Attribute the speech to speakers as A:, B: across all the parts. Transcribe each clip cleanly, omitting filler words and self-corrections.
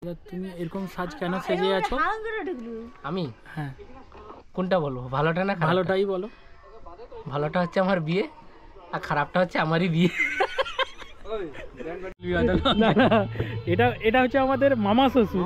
A: আচ্ছা তুমি এরকম সাজ কেন সেজে আছো?
B: আমি
A: হ্যাঁ
B: কোনটা বলবো, ভালোটা না?
A: ভালোটাই বলো।
B: ভালোটা হচ্ছে আমার বিয়ে, আর খারাপটা হচ্ছে আমারই বিয়ে।
A: না না, এটা এটা হচ্ছে আমাদের মামা শ্বশুর।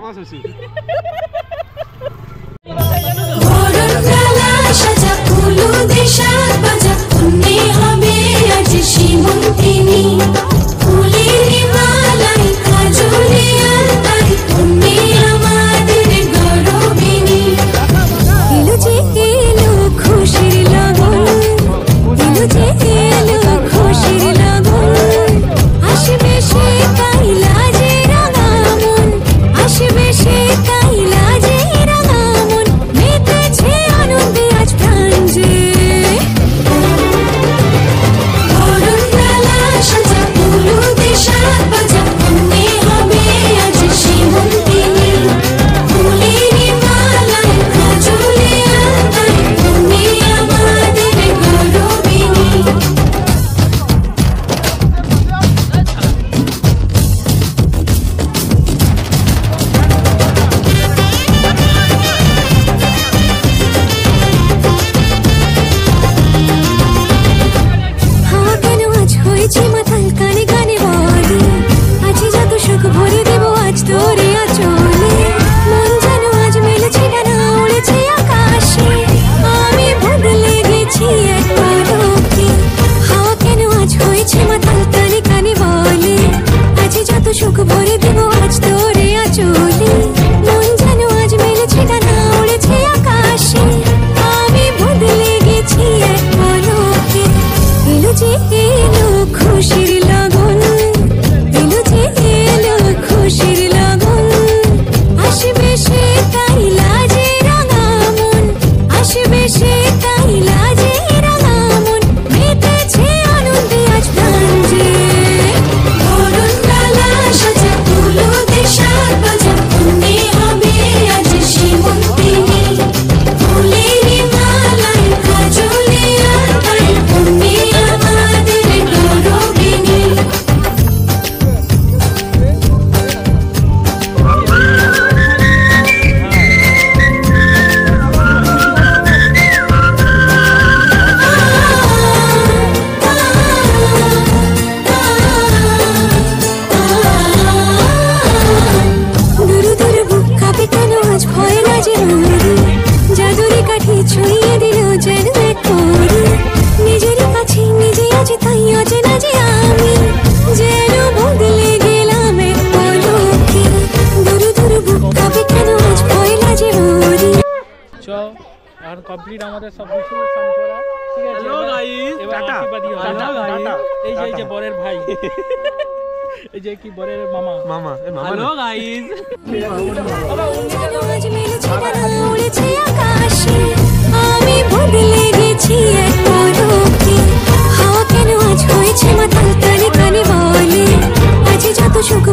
A: আর কমপ্লিট আমাদের সব কিছু সান করা, ঠিক আছে? Hello guys, tata. এই যে বরের ভাই, এই যে কি বরের মামা। হ্যালো গাইস, আমি বদলে গেছি এক পলকে। হাওয়া কেন আজ হয়েছে মাতাল, কানে কানে বলে আজ যত সুখ